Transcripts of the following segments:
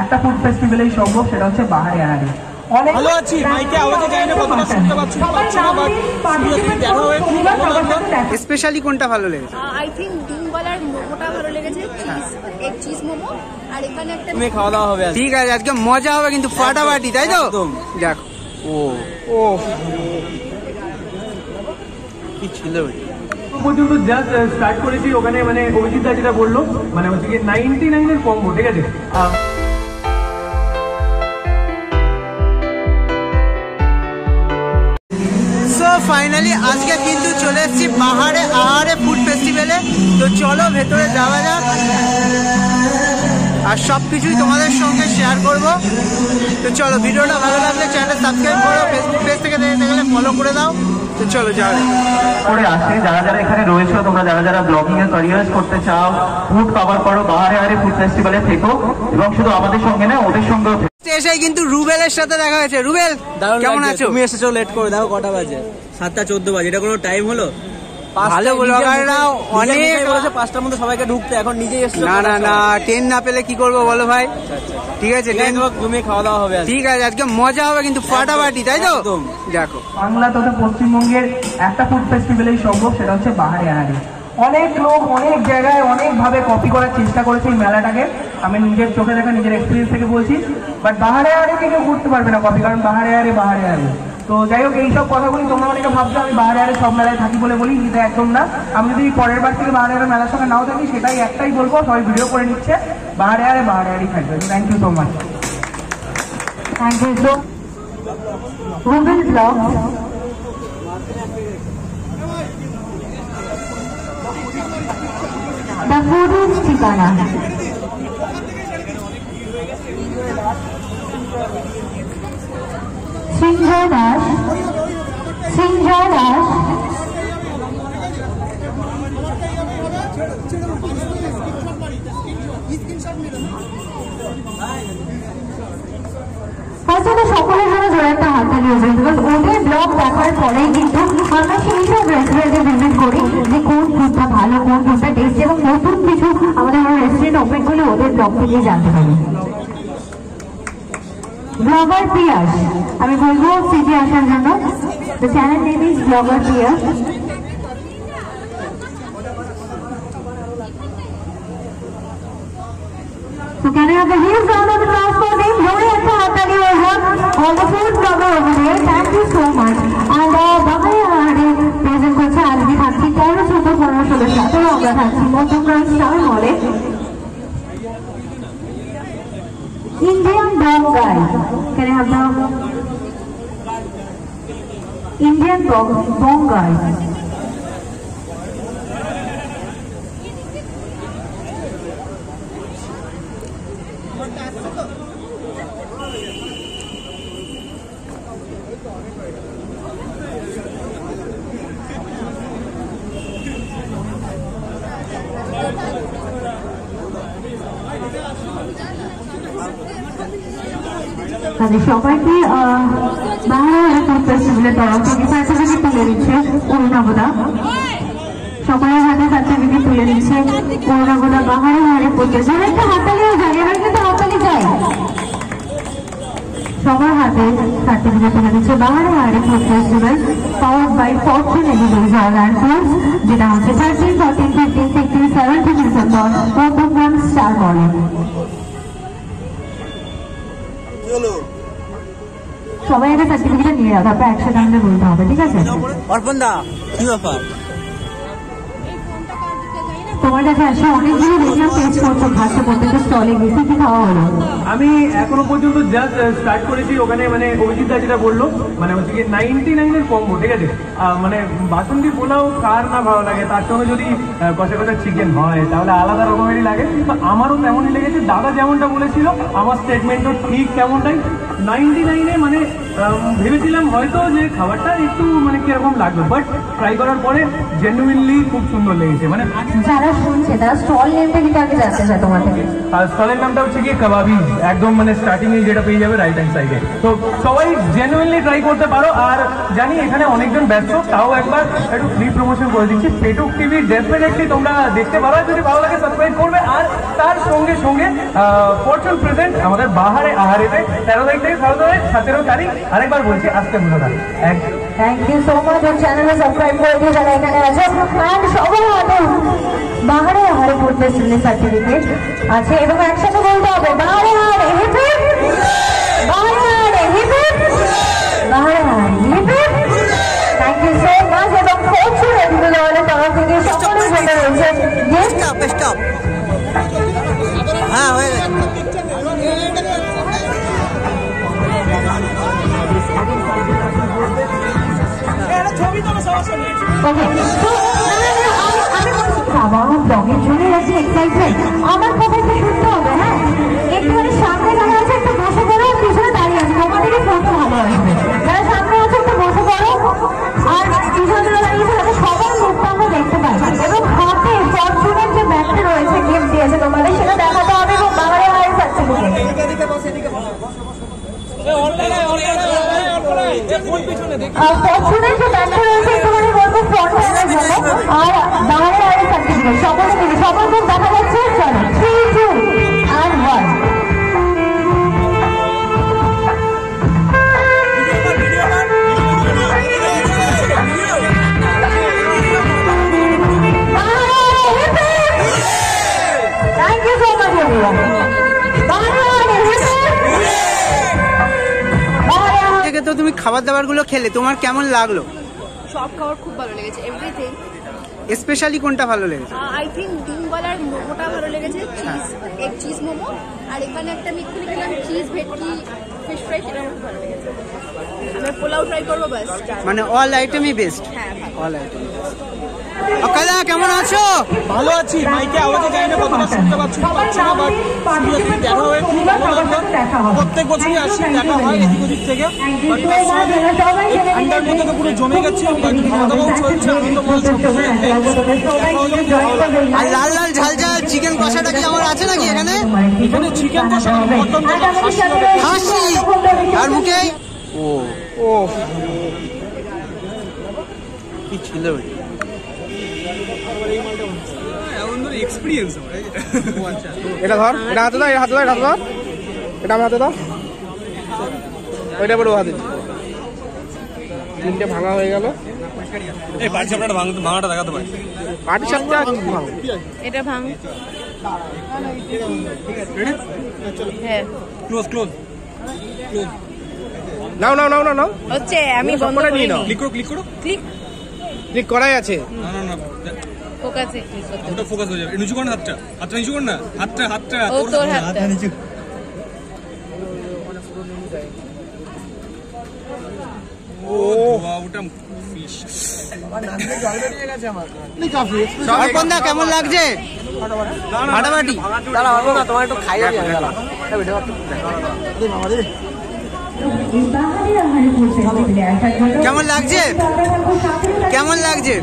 একটা ফুড ফেস্টিভ্যালেই সম্ভব, সেটা হচ্ছে বাহারে আহারে। ভালো আছি, মাইকে আওয়াজে জানি না কতটা শুনতে পাচ্ছি না, দেখা হয়ে খুব ভালো লাগলো। স্পেশালি কোনটা ভালো লেগেছে? আই থিংক ডিমওয়ালার মোমোটা ভালো লেগেছে, এগ চিজ মোমো। আর এখানে একটা তুমি খাওয়া দাওয়া হবে, ঠিক আছে, আজকে মজা হবে কিন্তু ফাটাফাটি, তাই তো? দেখো ও কি ছিল পর্যন্ত জাস্ট স্টার্ট করেছি ওখানে, মানে অভিজিৎ দা যেটা বললো, মানে হচ্ছে কি 99 এর কম্বো, ঠিক আছে। সো ফাইনালি আজকে কিন্তু চলে এসেছি বাহারে আহারে ফুড ফেস্টিভ্যালে। তো চলো ভেতরে যাওয়া যাক, আর সব কিছুই তোমাদের সঙ্গে শেয়ার করব। তো চলো, ভিডিওটা ভালো লাগলে চ্যানেলটা সাবস্ক্রাইব করো, ফেসবুক পেজ থেকে দেখতে গেলে ফলো করে দাও। তো চলো যাও করে আসে যারা যারা এখানে রয়েছে, তোমরা যারা যারা ব্লগিং এর ক্যারিয়ার করতে চাও, ফুড কভার করো, বাহারে আহারে ফুড ফেস্টিভ্যালে থেকো, এবং শুধু আমাদের সঙ্গে না ওদের সঙ্গেও। এসেই কিন্তু রুবেলের সাথে দেখা হয়েছে। রুবেল কেমন আছো? তুমি এসেছো লেট করে, দেখো কটা বাজে, 7:14 বাজে, এটা কোনো টাইম হলো? ভালো ব্লগাররা অনেক বলেছে 5টার মধ্যে সবাইকে ঢুকতে, এখন নিজেই এসছো। না ট্রেন না পেলে কি করবো বলো ভাই? ঠিক আছে, ট্রেন তুমি খাওয়া দাওয়া হবে, ঠিক আছে, আজকে মজা হবে কিন্তু ফাটাফাটি, তাই তো? দেখো বাংলা তথা পশ্চিমবঙ্গের একটা ফুড ফেস্টিভ্যালেই সম্ভব, সেটা হচ্ছে বাহারে আহারে। অনেক লোক অনেক জায়গায় অনেকভাবে কপি করার চেষ্টা করেছে এই মেলাটাকে, আমি নিজের চোখে দেখা নিজের এক্সপিরিয়েন্স থেকে বলছি। বাট বাহারে আহারে কেউ করতে পারবে না কপি, কারণ বাহারে আহারে। তো যাই হোক, এইসব কথাগুলি তোমরা অনেকে ভাবছো আমি বাহারে আহারে সব মেলায় থাকি বলে বলি, কিন্তু একদম না। আমি যদি পরের বার থেকে বাহারে আহারে মেলার সঙ্গে নাও থাকি, সেটাই একটাই বলবো, সবাই ভিডিও করে নিচ্ছে, বাহারে আহারেই থাকবে। Thank you so much. Thank you so Rubel blog. The food is ঠিকানা। সিঞ্জয় দাস আসলে সকলের জন্য জোরে একটা হাততালি হয়েছে, বিকজ ওদের ব্লগ দেখার পরেই কিন্তু আমরা সেই সব রেস্টুরেন্টে ভিজিট করি যে কোন ফুডটা ভালো, কোন ফুডটা টেস্টি, এবং নতুন কিছু আমাদের রেস্টুরেন্ট ওপেন করলে ওদের ব্লগ থেকেই জানতে পারি। ব্লগার পিয়াস, আমি বলবো সিটি আসার জন্য। The channel name is blogger Piyas. So can I have the huge round of applause for them? Jore একটা হাততালি হয়ে যাক all the food blogger over there. Thank you so much. And বাহারে আহারে প্রেজেন্ট করছে, আজকে থাকছি 13, 14, 15, 16, 17 আমরা থাকছি মধ্যমগ্রাম স্টার মলে। Indian Bongai. Can I have the Indian Bongai? সবাইকে বাংলা ফুড ফেস্টিভ্যালের তরফ থেকে সার্টিফিকেট তুলে দিচ্ছে অরুণাবদা। সকলের হাতে সার্টিফিকেট তুলে দিচ্ছে অরুণাবদা বাহারে আহারে করতে। যারা একটা হাততালিও যায়, এবার কিন্তু হাততালি যায়, সবার হাতে সার্টিফিকেট তুলে দিচ্ছে Bahare Ahare food festival powered by Fortune edibles oil and foods, যেটা হচ্ছে 13, 14, 15, 16, 17 ডিসেম্বর মধ্যমগ্রাম স্টার মলে। সবাই আগে সার্টিফিকেট নিয়ে যাও, তারপর একসাথে আমাদের বলতে হবে, ঠিক আছে? অর্পণদা কি ব্যাপার? তোমার কাছে আসে অনেকগুলো দেখলাম টেস্ট করছো, খাচ্ছে প্রত্যেকটা স্টলে গেছে, কি খাওয়া হলো? আমি এখনো পর্যন্ত জাস্ট স্টার্ট করেছি ওখানে, মানে অভিজিৎ দা যেটা বললো, মানে হচ্ছে কি 99 এর কম্বো, ঠিক আছে। মানে বাসন্তী পোলাও কার না ভালো লাগে, তার সঙ্গে যদি কষা কষা চিকেন হয় তাহলে আলাদা রকমেরই লাগে। তো আমারও তেমনই লেগেছে, দাদা যেমনটা বলেছিল আমার স্টেটমেন্টও ঠিক তেমনটাই। 99 মানে ভেবেছিলাম হয়তো যে খাবারটা একটু মানে কিরকম লাগবে, বাট ট্রাই করার পরে জেনুইনলি খুব সুন্দর লেগেছে। মানে যারা শুনছে তারা স্টল নেমটা কিন্তু আগে জানতে চায় তোমার থেকে। স্টলের নামটা হচ্ছে কি কাবাবি, একদম মানে স্টার্টিং এ যেটা পেয়ে যাবে রাইট হ্যান্ড সাইডে। তো সবাই জেনুইনলি ট্রাই করতে পারো। আর জানি এখানে অনেকজন ব্যস্ত, তাও একবার একটু ফ্রি প্রমোশন করে দিচ্ছি। পেটুক টিভি ডেফিনেটলি তোমরা দেখতে পারো, যদি ভালো লাগে সাবস্ক্রাইব করবে। আর তার সঙ্গে সঙ্গে ফরচুন প্রেজেন্ট আমাদের বাহারে আহারেতে 13 তারিখ থেকে 17 তারিখ, আরেকবার বলছি আসতে ভুলো না। Thank you so much. ওর চ্যানেলে সাবস্ক্রাইব করে দিয়ে যারা এখানে আছে। অ্যান্ড সবার হাতে বাহারে আহারে ফুড ফেস্টিভ্যালের সার্টিফিকেট আছে এবং একসাথে বলতে হবে বাহারে আহারে হিপ হিপ, বাহারে আহারে হিপ হিপ, বাহারে আহারে hip hip. Thank you so much. এবং ফরচুন এডুকেশনের তরফ থেকে সকলের যেটা রয়েছে স্টপ। হ্যাঁ হয়ে গেছে। ব্লগের জন্য আছে এক্সাইটমেন্ট। আমার কথা একটু শুনতে হবে। হ্যাঁ, একটুখানি সামনে যারা আছে একটু বসে পড়ো, পিছনে দাঁড়িয়ে আছে তোমাদেরকে ফটো ভালো আসবে। যারা সামনে আছে একটু বসে পড়ো, আর পিছনে যারা দাঁড়িয়েছে তাদের সবার মুখটা আমরা দেখতে পাই। এবং হাতে ফরচুনের যে ব্যাগটা রয়েছে, গিফট দিয়েছে তোমাদের, সেটা দেখাতে হবে এবং বাহারে আহারে সার্টিফিকেট। ফরচুনের যে ব্যাগটা রয়েছে একটুখানি বলবো ফ্রন্টে আনার জন্য, আর বাহারে আহারে সার্টিফিকেট সকলে মিলে সবার মুখ দেখা যাচ্ছে। চলো 3, 2 and 1। Thank you so much everyone. তো তুমি খাবার দাবার গুলো খেলে, তোমার কেমন লাগলো? সব খাবার খুব ভালো লেগেছে, এভরিথিং। স্পেশালি কোনটা ভালো লেগেছে? আই থিঙ্ক ডিমওয়ালার মোমোটা ভালো লেগেছে, এগ চিজ মোমো। আর এখানে একটা আমি এক্ষুনি খেলাম চিজ ভেটকি ফিশ ফ্রাই, সেটা খুব ভালো লেগেছে। আমি পোলাও ট্রাই করবো বাস। মানে অল আইটেমই বেস্ট। হ্যাঁ, অল আইটেম। অকাদা কেমন আছো? ভালো আছি। মাইকে আওয়াজে জানি না কতটা শুনতে পাচ্ছি না, বাট সিরিয়াসলি দেখা হয়ে খুব ভালো লাগলো। প্রত্যেক বছরই আসি, দেখা হয় এদিক ওদিক থেকে। বাট ঠান্ডার মধ্যে তো পুরো জমে গেছে, খাওয়া দাওয়াও চলছে, আনন্দ চলছে। আর লাল লাল ঝাল ঝাল চিকেন কষাটা কি আমার আছে নাকি এখানে? এখানে চিকেন কষা, মটন কষা, হাসি আর মুখে ও কি ছিল এক্সপিরিয়েন্স। এটা ধর, এটা হাতে দাও, এটা হাতে দাও, এটা হাতে দাও, এটা আমার হাতে দাও, ওইটা বড় হাতে। তিনটে ভাঙা হয়ে গেল। এই পাটি সাপটা ভাঙাটা দেখাতে পারি। পাটি সাপটা ভাঙ, এটা ভাঙ। হ্যাঁ, ক্লোজ ক্লোজ ক্লোজ। নাও নাও নাও নাও নাও, হচ্ছে আমি বন্ধ করে করে নিয়ে নাও। নিই। ক্লিক করো ক্লিক করো। ক্লিক ক্লিক করাই আছে। না না না, ফোকাসে ক্লিক করতে। ওটা ফোকাস হয়ে যাবে। নিচু কর না হাতটা, হাতটা নিচু কর না, হাতটা ও তোর হাতটা নিচু। ও ওটা ফিশ। অর্পণদা কেমন লাগছে? ফাটাফাটি। তোমার একটু খাইয়ে দিয়ে কেমন লাগছে? কেমন লাগছে?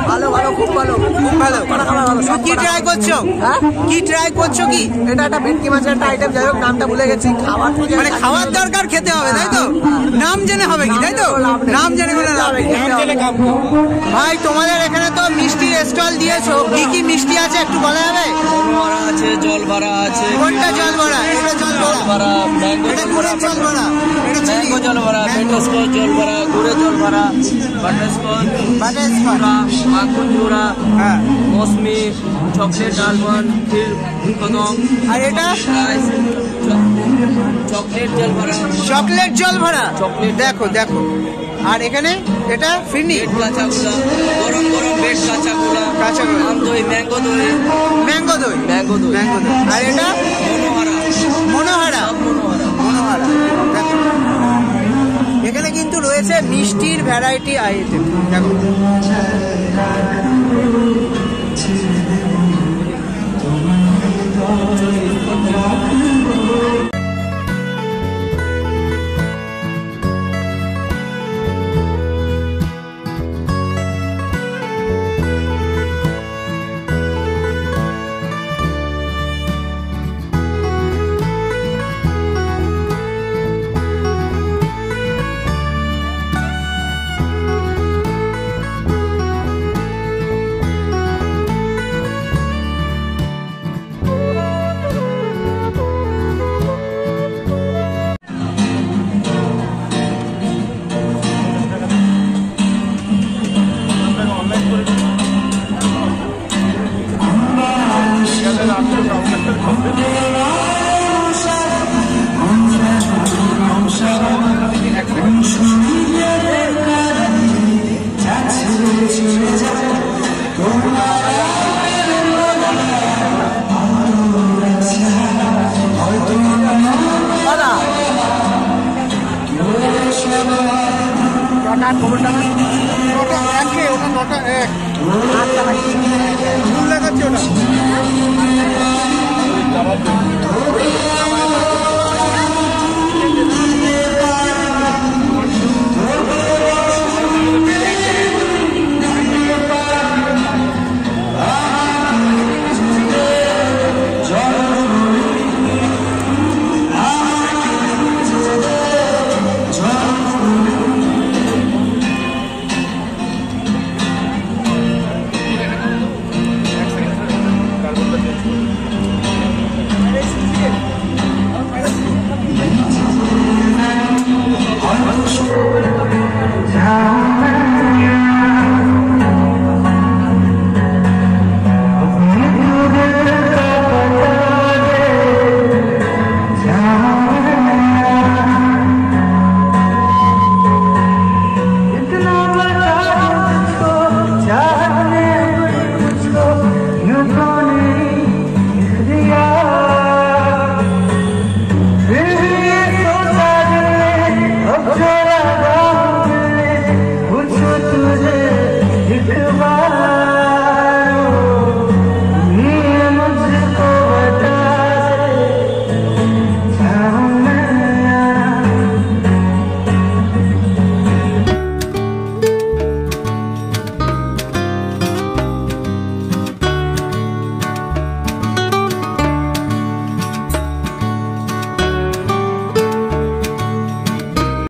ভালো ভালো, খুব ভালো, খুব ভালো। কি ট্রাই করছো? কি ট্রাই করছো? কি এটা একটা ভেটকি মাছের একটা আইটেম, যাই হোক নামটা ভুলে গেছি। খাবার মানে খাওয়ার দরকার, খেতে হবে তাই তো? নাম জেনে হবে কি তাই তো? নাম জেনে কোনো লাভ নেই। ভাই তোমাদের এখানে তো মিষ্টির স্টল দিয়েছো, কি কি মিষ্টি আছে একটু বলা যাবে? বড়া আছে, জল ভরা আছে। কোনটা জল ভরা? এটা জল ভরা, এটা গুড়ের জল ভরা, এটা চিনি ম্যাঙ্গো জল ভরা, মেন্টোস্কচ জল ভরা, গুড়ে জল ভরা, বাটারস্কচ, মাখন জোড়া, হ্যাঁ। মৌসুমি, চকলেট আলমন্ড, ক্ষীর কদম। আর এটা চকলেট জল ভরা, চকলেট জল ভরা। চকলেট। দেখো দেখো। আর এখানে এটা ফিরনি, বেড কাঁচাগুলা, গরম গরম বেড কাঁচাগুলা, কাঁচাগোলা। আম দই, ম্যাঙ্গো দই, ম্যাঙ্গো দই, ম্যাঙ্গো দই, ম্যাঙ্গো দই। আর এটা মনোহারা, মনোহারা, মনোহারা। মনোহারা। দেখো এখানে কিন্তু রয়েছে মিষ্টির ভ্যারাইটি আইটেম। দেখো খবরটা আমার নটা একে ওটা নটা এক ভুল দেখাচ্ছে ওটা